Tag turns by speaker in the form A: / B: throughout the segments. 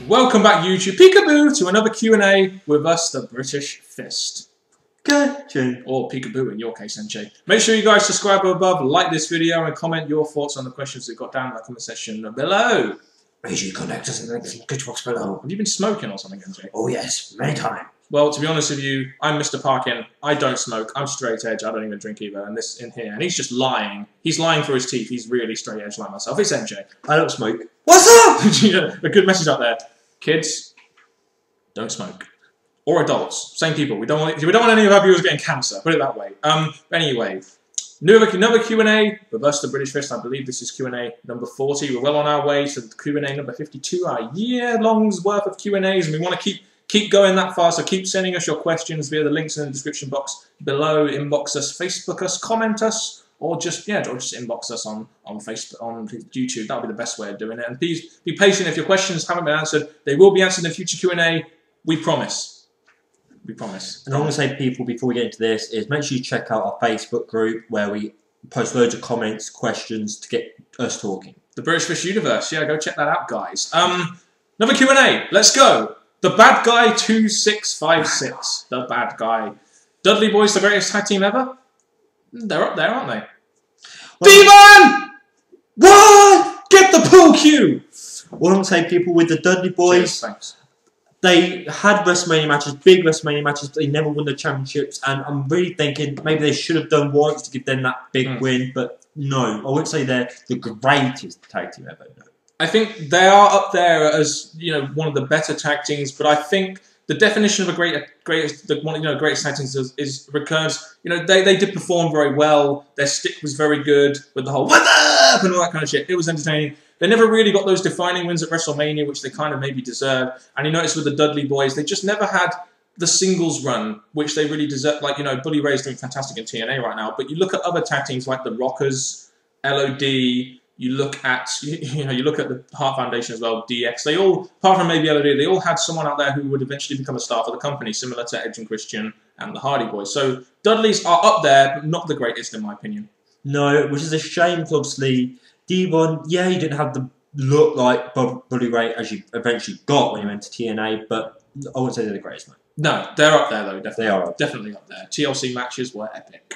A: Welcome back, YouTube. Peekaboo to another Q&A with us, the British Fist.
B: Gotcha.
A: Or peekaboo in your case, NJ. Make sure you guys subscribe above, like this video, and comment your thoughts on the questions we've got down in the comment section below.
B: Make sure you contact us in the description box below.
A: Have you been smoking or something, NJ?
B: Oh yes, many times.
A: Well, to be honest with you, I'm Mr. Parkin. I don't smoke. I'm straight edge. I don't even drink either. And this in here, and he's just lying. He's lying through his teeth. He's really straight edge like myself. It's NJ.
B: I don't smoke. What's up?
A: A good message out there. Kids, don't smoke. Or adults. Same people. We don't want any of our viewers getting cancer. Put it that way. Anyway, another Q&A with us, the British Fist. I believe this is Q&A number 40. We're well on our way to Q&A number 52. Our year-long's worth of Q&As, and we want to keep going that far. So keep sending us your questions via the links in the description box below. Inbox us, Facebook us, comment us, or just inbox us on Facebook, on YouTube. That'll be the best way of doing it. And please be patient if your questions haven't been answered. They will be answered in future Q&A. We promise. We promise.
B: And I want to say, people, before we get into this, is make sure you check out our Facebook group where we post loads of comments, questions to get us talking. The
A: British Fish Universe. Yeah, go check that out, guys. Another Q&A. Let's go. The Bad Guy 2656. The Bad Guy. Dudley Boys, the greatest tag team ever? They're up there, aren't they?
B: Well,
A: Demon! What? Get the pool cue!
B: What I'm going to say, people, with the Dudley Boys,
A: Cheers, thanks.
B: They had WrestleMania matches, big WrestleMania matches, but they never won the championships, and I'm really thinking maybe they should have done once to give them that big win, but no, I wouldn't say they're the greatest tag team ever. No.
A: I think they are up there as, you know, one of the better tag teams, but I think the definition of a greatest tag teams is recurs. You know, they did perform very well. Their stick was very good with the whole "what up" and all that kind of shit. It was entertaining. They never really got those defining wins at WrestleMania, which they kind of maybe deserve. And you notice with the Dudley Boys, they just never had the singles run, which they really deserve. Like, you know, Bully Ray's doing fantastic in TNA right now. But you look at other tag teams like the Rockers, LOD. You look at the Heart Foundation as well, DX. They all, apart from maybe LOD, they all had someone out there who would eventually become a star for the company, similar to Edge and Christian and the Hardy Boys. So Dudleys are up there, but not the greatest in my opinion.
B: No, which is a shame, because obviously Devon, yeah, he didn't have the look like Bully Ray as you eventually got when you went to TNA, but I wouldn't say they're the greatest, man.
A: No, they're up there though, definitely.
B: They are
A: definitely up there. TLC matches were epic.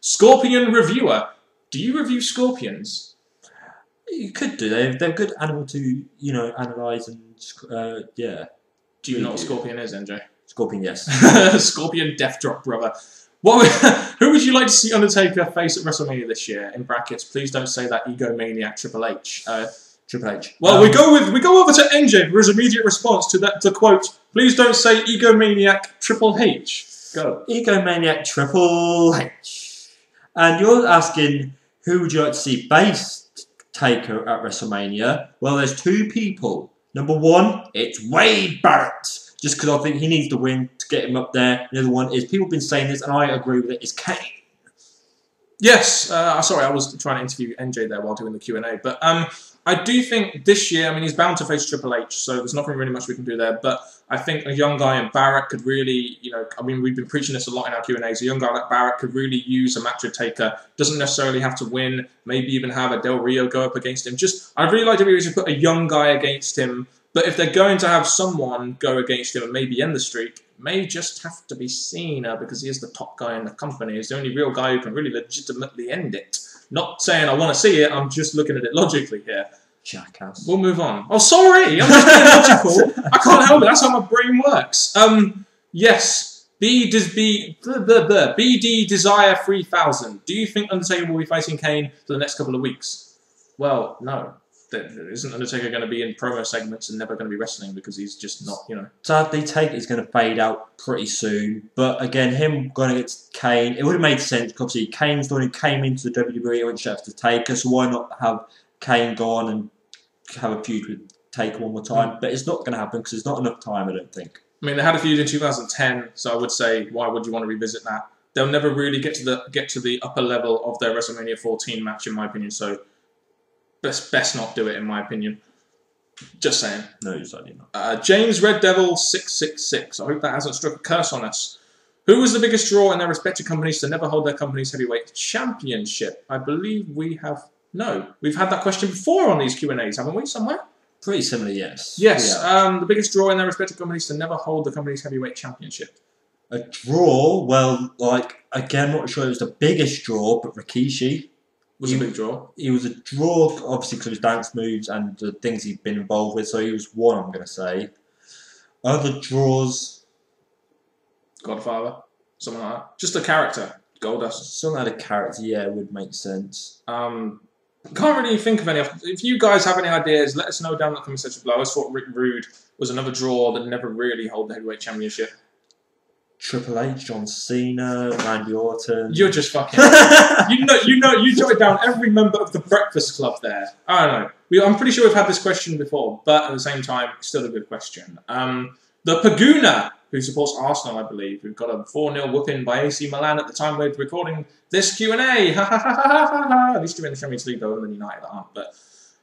A: Scorpion Reviewer. Do you review Scorpions?
B: You could do. They're a good animal to, you know, analyse and, yeah.
A: Do you know what Scorpion is, NJ?
B: Scorpion, yes.
A: Scorpion Death Drop, brother. Who would you like to see Undertaker face at WrestleMania this year? In brackets, please don't say that egomaniac Triple H.
B: Triple H.
A: Well, we go over to NJ for his immediate response to that. To quote, please don't say egomaniac Triple H. Go.
B: Egomaniac Triple H. And you're asking, who would you like to see face Taker at WrestleMania? Well, there's two people. Number one, it's Wade Barrett, just because I think he needs to win to get him up there. The other one is, people have been saying this, and I agree with it, is Kane.
A: Yes, sorry, I was trying to interview NJ there while doing the Q&A, but I do think this year, I mean, he's bound to face Triple H, so there's nothing really much we can do there, but I think a young guy in Barrett could really, you know, I mean, we've been preaching this a lot in our Q&As, a young guy like Barrett could really use a match with Taker, doesn't necessarily have to win, maybe even have a Del Rio go up against him. I'd really like to really put a young guy against him, but if they're going to have someone go against him and maybe end the streak, may just have to be Cena, because he is the top guy in the company. He's the only real guy who can really legitimately end it. Not saying I want to see it, I'm just looking at it logically here.
B: Jackass.
A: We'll move on. Oh, sorry! I'm just being logical. I can't help it, that's how my brain works. Yes. BD Desire 3000. Do you think Undertaker will be fighting Kane for the next couple of weeks? Well, no. There isn't Undertaker going to be in promo segments and never going to be wrestling, because he's just not, you know.
B: Sadly, Taker is going to fade out pretty soon. But again, him going against Kane, it would have made sense, because obviously Kane's the one who came into the WWE and went to Taker, so why not have Kane go on and have a feud with Taker one more time? But it's not going to happen, because there's not enough time, I don't think.
A: I mean, they had a feud in 2010, so I would say, why would you want to revisit that? They'll never really get to the upper level of their WrestleMania 14 match, in my opinion, so best not do it, in my opinion. Just saying.
B: No, certainly not.
A: James Red Devil 666. I hope that hasn't struck a curse on us. Who was the biggest draw in their respective companies to never hold their company's heavyweight championship? I believe we have... No. We've had that question before on these Q&As, haven't we, somewhere?
B: Pretty similar, yes.
A: Yes,
B: Yeah.
A: the biggest draw in their respective companies to never hold the company's heavyweight championship.
B: A draw, well, like, again, not sure it was the biggest draw, but Rikishi.
A: Was a big draw.
B: He was a draw, obviously, because of his dance moves and the things he'd been involved with, so he was one, I'm going to say. Other draws...
A: Godfather, something like that. Just a character, Goldust.
B: Something like a character, yeah, would make sense.
A: Can't really think of any. If you guys have any ideas, let us know down in the comment section below. I always thought Rick Rude was another draw that never really held the heavyweight championship.
B: Triple H, John Cena, Randy Orton.
A: You're just fucking. you jotted down every member of the Breakfast Club there. I don't know. I'm pretty sure we've had this question before, but at the same time, still a good question. The Paguna, who supports Arsenal, I believe, who got a 4-0 whooping by AC Milan at the time we're recording this Q&A. Ha ha ha ha ha ha. At least you're in the Champions League, though, and then United aren't. But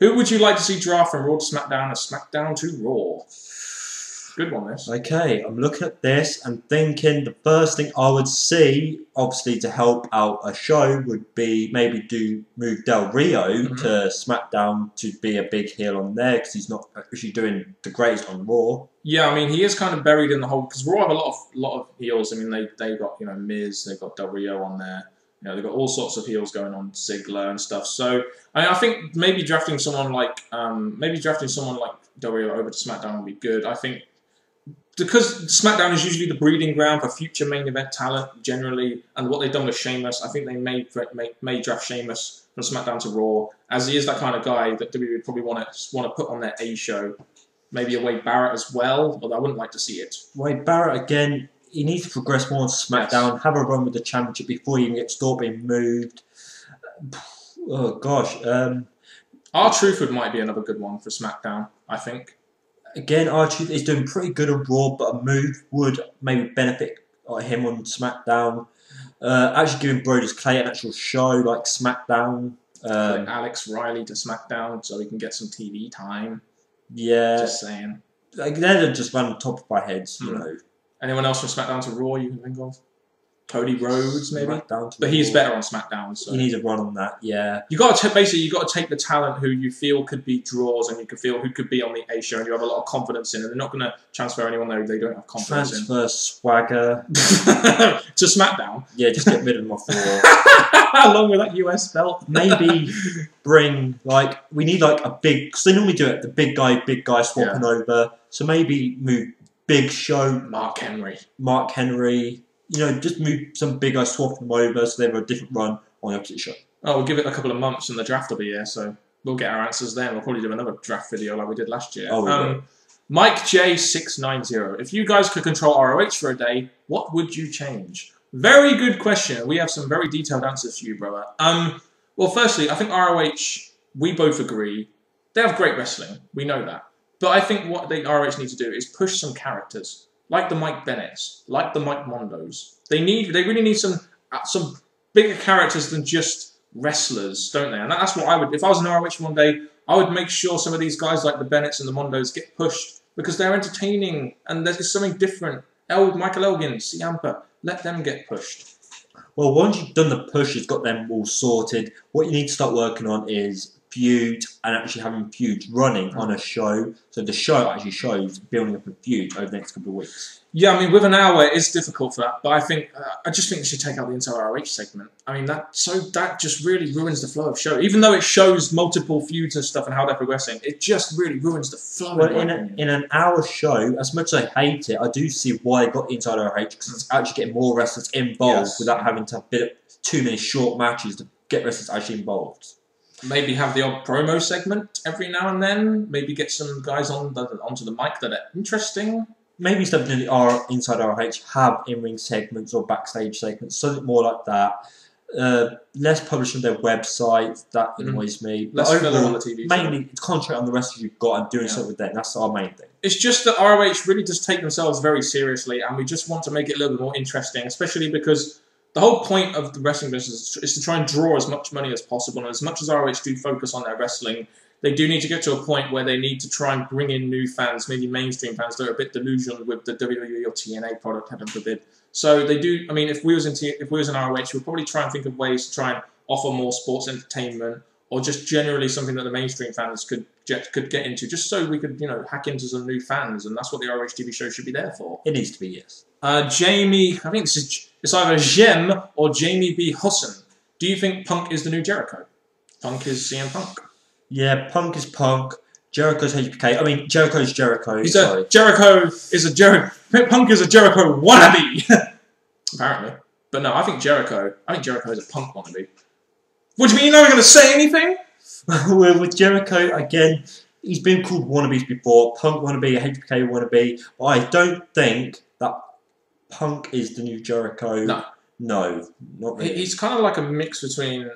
A: who would you like to see draft from Raw to SmackDown or SmackDown to Raw? Good one, this.
B: Okay, I'm looking at this and thinking the first thing I would see, obviously to help out a show, would be maybe move Del Rio to SmackDown to be a big heel on there because he's not actually doing the greatest on Raw. Yeah,
A: I mean he is kind of buried in the whole because Raw have a lot of heels. I mean they got Miz, they got Del Rio on there. They've got all sorts of heels going on, Ziggler and stuff. So I think maybe drafting someone like Del Rio over to SmackDown would be good. I think. Because SmackDown is usually the breeding ground for future main event talent, generally, and what they've done with Sheamus, I think they may draft Sheamus from SmackDown to Raw, as he is that kind of guy that WWE would probably want to put on their A show. Maybe a Wade Barrett as well, although I wouldn't like to see it.
B: Wade Barrett, again, he needs to progress more on SmackDown, have a run with the championship before he even gets stopped being moved. Oh, gosh.
A: R-Truth might be another good one for SmackDown, I think.
B: Again, R-Truth is doing pretty good on Raw, but a move would maybe benefit him on SmackDown. Actually giving Brodus Clay an actual show like SmackDown.
A: Like Alex Riley to SmackDown so he can get some TV time.
B: Yeah.
A: Just saying.
B: Like, they're just on the top of my heads, you know.
A: Anyone else from SmackDown to Raw you can think of? Cody Rhodes, maybe,
B: but
A: he's better on SmackDown. So
B: he needs a run on that. Yeah,
A: you got to take the talent who you feel could be draws, and you could feel who could be on the A show, and you have a lot of confidence in. And they're not going to transfer anyone there they don't have confidence in.
B: Transfer swagger
A: to SmackDown.
B: Yeah, just get rid of them off Raw.
A: Along with that US belt.
B: Maybe bring we need a big because they normally do it. The big guy swapping over. So maybe move Big Show,
A: Mark Henry.
B: Just move some big guys, swap them over so they have a different run on the opposite show.
A: Oh, we'll give it a couple of months and the draft will be here, so we'll get our answers then. We'll probably do another draft video like we did last year. Mike J690. If you guys could control ROH for a day, what would you change? Very good question. We have some very detailed answers for you, brother. Well, firstly, I think ROH, we both agree, they have great wrestling. We know that. But I think what ROH need to do is push some characters. Like the Mike Bennett's, like the Mike Mondos. They really need some bigger characters than just wrestlers, don't they? And that's what I would, if I was in ROH one day, I would make sure some of these guys like the Bennetts and the Mondos get pushed because they're entertaining and there's something different. Michael Elgin, Ciampa, let them get pushed.
B: Well, once you've done the push, you've got them all sorted. What you need to start working on is feud and actually having feuds running on a show. So the show actually shows building up a feud over the next couple of weeks.
A: Yeah, I mean, with an hour, it's difficult for that. But I just think they should take out the entire ROH segment. I mean, that just really ruins the flow of show. Even though it shows multiple feuds and stuff and how they're progressing, it just really ruins the flow.
B: Well, in an hour show, as much as I hate it, I do see why they got the entire ROH because it's actually getting more wrestlers involved without having to have too many short matches to get wrestlers actually involved.
A: Maybe have the odd promo segment every now and then. Maybe get some guys onto the mic that are interesting.
B: Maybe instead of doing the inside ROH, have in-ring segments or backstage segments, something more like that. Less published on their website, that annoys me.
A: Less filler on the TV show.
B: Mainly, concentrate on the wrestlers you've got and doing something with them. That's our main thing.
A: It's just that ROH really does take themselves very seriously, and we just want to make it a little bit more interesting, especially because the whole point of the wrestling business is to try and draw as much money as possible. And as much as ROH do focus on their wrestling, they do need to get to a point where they need to try and bring in new fans, maybe mainstream fans that are a bit delusional with the WWE or TNA product, heaven forbid. So they do. I mean, if we was in ROH, we'd probably try and think of ways to try and offer more sports entertainment, or just generally something that the mainstream fans could get into, just so we could, hack into some new fans, and that's what the ROH TV show should be there for.
B: It needs to be, yes.
A: Jamie, I think it's either Jem or Jamie B. Husson. Do you think Punk is the new Jericho? Punk is CM Punk.
B: Yeah, Punk is Punk. Jericho's HBK. I mean, Jericho's Jericho.
A: Punk is a Jericho wannabe. Apparently. But no, I think Jericho is a Punk wannabe. What do you mean you're not going to say anything?
B: Well, with Jericho, again, he's been called wannabes before. Punk wannabe, HBK wannabe. But I don't think that Punk is the new Jericho. No, not really.
A: He's kind of like a mix between...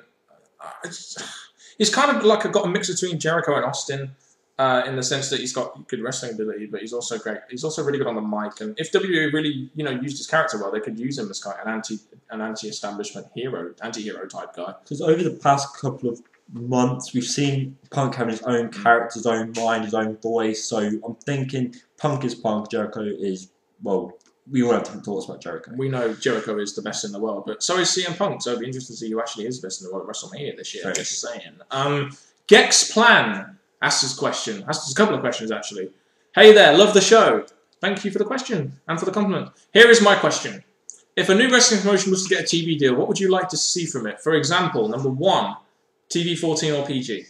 A: he's kind of like got a mix between Jericho and Austin. In the sense that he's got good wrestling ability, but he's also great. He's also really good on the mic. And if WWE really, used his character well, they could use him as an anti-establishment anti-hero type guy.
B: Because over the past couple of months, we've seen Punk having his own character, his own mind, his own voice. So I'm thinking Punk is Punk, Jericho is, well, we all have different thoughts about Jericho.
A: We know Jericho is the best in the world, but so is CM Punk. So it'll be interesting to see who actually is the best in the world at WrestleMania this year. Just saying. Gex Plan asks a couple of questions actually. Hey there, love the show. Thank you for the question and for the compliment. Here is my question. If a new wrestling promotion was to get a TV deal, what would you like to see from it? For example, number 1, TV 14 or PG?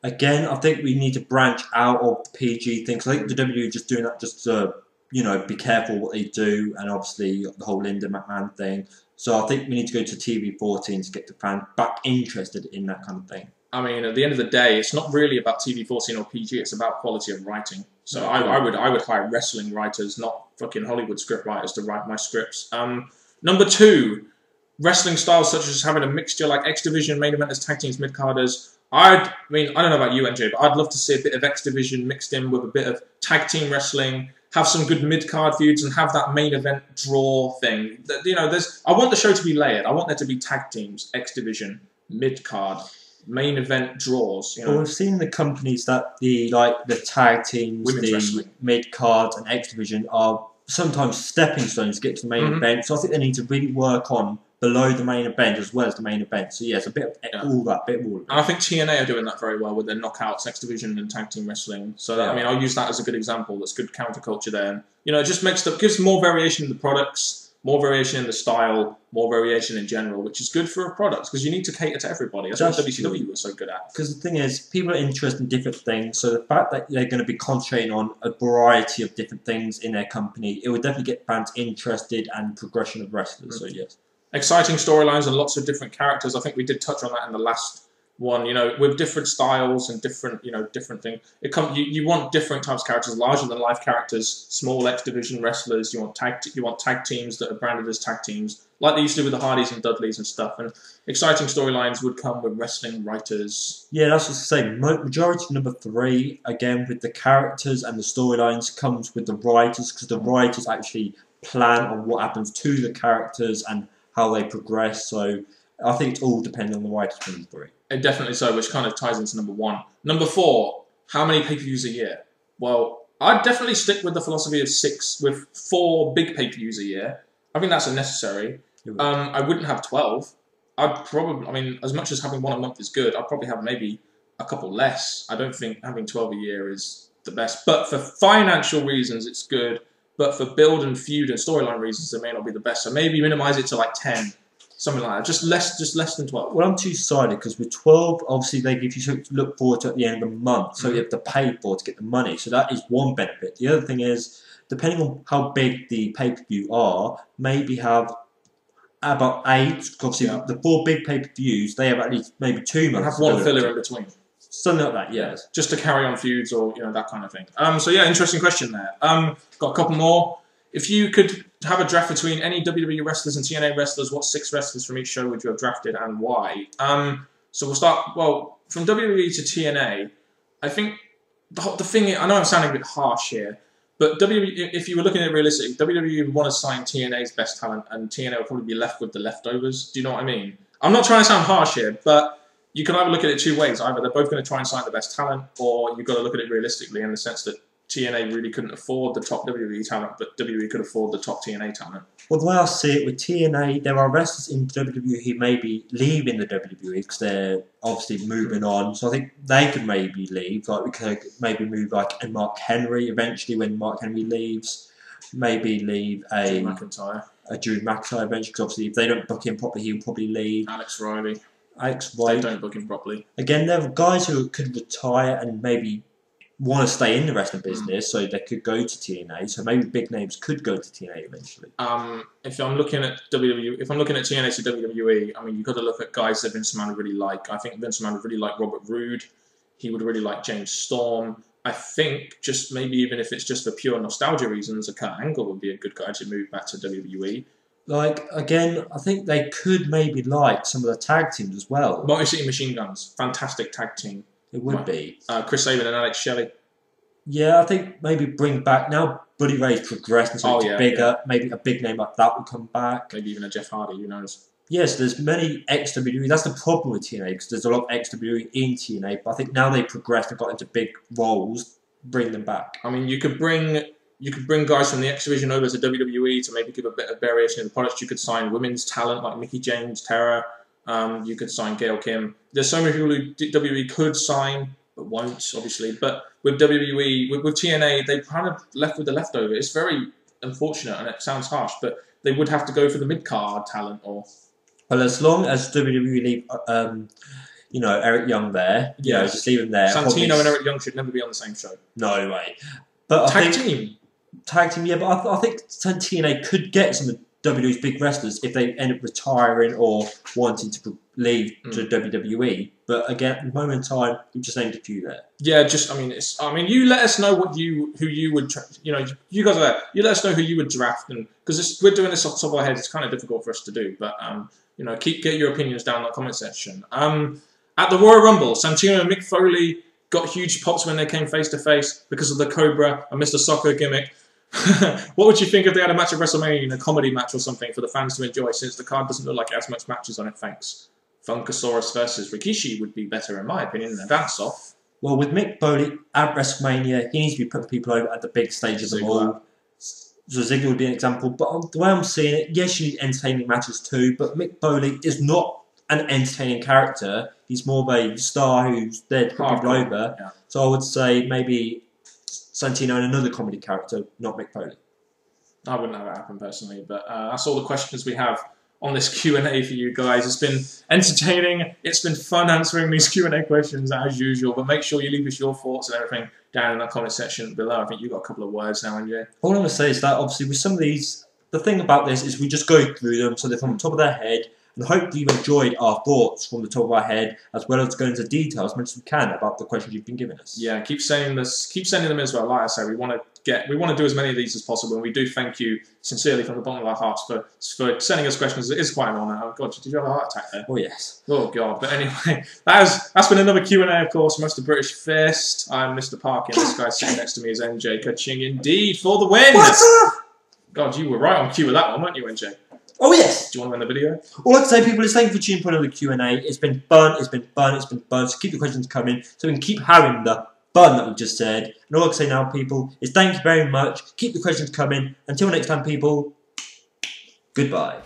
B: Again, I think we need to branch out of the PG thing. I think the WWE is just doing that just to, be careful what they do, and obviously the whole Linda McMahon thing. So I think we need to go to TV 14 to get the fans back interested in that kind of thing.
A: I mean, at the end of the day, it's not really about TV 14 or PG. It's about quality of writing. So I would hire wrestling writers, not fucking Hollywood script writers, to write my scripts. Number 2, wrestling styles such as having a mixture like X Division, main eventers, tag teams, mid carders. I don't know about you, NJ, but I'd love to see a bit of X Division mixed in with a bit of tag team wrestling. Have some good mid card feuds and have that main event draw thing. I want the show to be layered. I want there to be tag teams, X Division, mid card. Main event draws.
B: Well, we've seen the companies that the tag teams, the mid cards, and X Division are sometimes stepping stones to get to the main event. So I think they need to really work on below the main event as well as the main event. So yeah, it's a bit of all that, bit of all of it.
A: And I think TNA are doing that very well with their knockouts, X Division, and tag team wrestling. So that, I'll use that as a good example. That's good counterculture there. And, it just gives more variation in the products. More variation in the style, more variation in general, which is good for a product because you need to cater to everybody. That's what WCW was so good at.
B: Because the thing is, people are interested in different things, so the fact that they're going to be concentrating on a variety of different things in their company, it would definitely get fans interested and progression of wrestlers, so yes.
A: Exciting storylines and lots of different characters. I think we did touch on that in the last one, with different styles and different, different things. You want different types of characters, larger than life characters, small X Division wrestlers. You want tag teams that are branded as tag teams, like they used to do with the Hardys and Dudleys and stuff. And exciting storylines would come with wrestling writers.
B: Yeah, that's just the same. Majority number 3, again, with the characters and the storylines comes with the writers, because the writers actually plan on what happens to the characters and how they progress. So I think it's all depending on the writers from the 3.
A: Definitely so, which kind of ties into number 1. Number 4, how many pay-per-views a year? Well, I'd definitely stick with the philosophy of 6, with 4 big pay-per-views a year. I think that's unnecessary. I wouldn't have 12. I'd probably, as much as having 1 a month is good, I'd probably have maybe a couple less. I don't think having 12 a year is the best. But for financial reasons, it's good. But for build and feud and storyline reasons, it may not be the best. So maybe minimize it to like 10. Something like that, just less than 12.
B: Well, I'm two-sided because with 12, obviously they give you something to look forward to at the end of the month, so you have to pay for to get the money. So that is one benefit. The other thing is, depending on how big the pay-per-view are, maybe have about 8. Obviously, the 4 big pay-per-views, they have at least maybe 2 months.
A: Have 1 filler in between.
B: Something like that, yes.
A: Just to carry on feuds or that kind of thing. So yeah, interesting question there. Got a couple more. If you could have a draft between any WWE wrestlers and TNA wrestlers, what 6 wrestlers from each show would you have drafted and why? So we'll start, from WWE to TNA, I think the thing is, I know I'm sounding a bit harsh here, but if you were looking at it realistically, WWE would want to sign TNA's best talent and TNA would probably be left with the leftovers. Do you know what I mean? I'm not trying to sound harsh here, but you can either look at it 2 ways. Either they're both going to try and sign the best talent, or you've got to look at it realistically in the sense that TNA really couldn't afford the top WWE talent, but WWE could afford the top TNA talent.
B: Well, the way I see it with TNA, there are wrestlers in WWE who may be leaving the WWE because they're obviously moving on. So I think they could maybe leave. Like we could maybe move like a Mark Henry eventually when Mark Henry leaves. Maybe leave a
A: Drew McIntyre
B: eventually because obviously if they don't book him properly, he'll probably leave.
A: Alex Riley.
B: They
A: don't book him properly.
B: Again, there are guys who could retire and maybe want to stay in the wrestling business, so they could go to TNA. So maybe big names could go to TNA eventually.
A: If I'm looking at WWE, if I'm looking at TNA to WWE, I mean, you've got to look at guys that Vince McMahon would really like. I think Vince McMahon would really like Robert Roode. He would really like James Storm. I think just maybe even if it's just for pure nostalgia reasons, a Kurt Angle would be a good guy to move back to WWE.
B: Like, again, I think they could maybe like some of the tag teams as well.
A: Motor City Machine Guns, fantastic tag team.
B: It would be.
A: Chris Sabin and Alex Shelley.
B: Yeah, I think maybe bring back, now Buddy Ray's progressed and so it's bigger, maybe a big name like that would come back.
A: Maybe even a Jeff Hardy, who knows.
B: Yes, there's many ex-WWE. That's the problem with TNA because there's a lot of ex-WWE in TNA. But I think now they've progressed and got into big roles, bring them back.
A: I mean, you could bring guys from the X Division over to WWE to maybe give a bit of variation in the products. You could sign women's talent like Mickie James, Tara. You could sign Gail Kim. There's so many people who WWE could sign, but won't, obviously. But with WWE, with TNA, they kind of left with the leftover. It's very unfortunate, and it sounds harsh, but they would have to go for the mid-card talent. Or
B: well, as long as WWE leave, Eric Young there, just leave him there.
A: Santino and Eric Young should never be on the same show.
B: No way. But
A: tag team,
B: yeah. But I think TNA could get some of WWE's big wrestlers if they end up retiring or wanting to leave to WWE. But again, at the moment in time, we've just named a few there.
A: Yeah, you let us know who you would, you guys are there. You let us know who you would draft, and because we're doing this off the top of our heads, it's kind of difficult for us to do. But get your opinions down in the comment section. At the Royal Rumble, Santino and Mick Foley got huge pops when they came face to face because of the Cobra and Mr. Soccer gimmick. What would you think if they had a match at WrestleMania, a comedy match or something for the fans to enjoy, since the card doesn't look like it has much matches on it? Thanks. Funkasaurus versus Rikishi would be better, in my opinion, than a dance-off.
B: Well, with Mick Foley at WrestleMania, he needs to be putting people over at the big stage of them all. So Ziggler would be an example. But the way I'm seeing it, yes, you need entertaining matches too, but Mick Foley is not an entertaining character. He's more of a star who's there to put people over. Yeah. So I would say maybe Santino and another comedy character, not Mick Foley.
A: I wouldn't have it happen personally, but that's all the questions we have on this Q&A for you guys. It's been entertaining. It's been fun answering these Q&A questions as usual, but make sure you leave us your thoughts and everything down in the comment section below. I think you've got a couple of words now, NJ.
B: All I'm going to say is that obviously with some of these, the thing about this is we just go through them so they're from the top of their head, and hopefully you've enjoyed our thoughts from the top of our head, as well as go into detail as much as we can about the questions you've been giving us.
A: Yeah, keep sending them as well. Like I say, we want to do as many of these as possible, and we do thank you sincerely from the bottom of our hearts for sending us questions. It is quite an honour. Oh God, did you have a heart attack there?
B: Oh yes.
A: Oh God. But anyway, that's been another Q&A, of course, from Mr. British Fist. I'm Mr. Parkin. This guy sitting next to me is NJ. Ka-ching indeed for the win.
B: What's up?
A: God, you were right on cue with that one, weren't you, NJ?
B: Oh yes!
A: Do you want to end the video?
B: All I can say, people, is thank you for tuning in for another Q&A. It's been fun, it's been fun, it's been fun. So keep the questions coming so we can keep having the fun that we've just said. And all I can say now, people, is thank you very much. Keep the questions coming. Until next time, people, goodbye.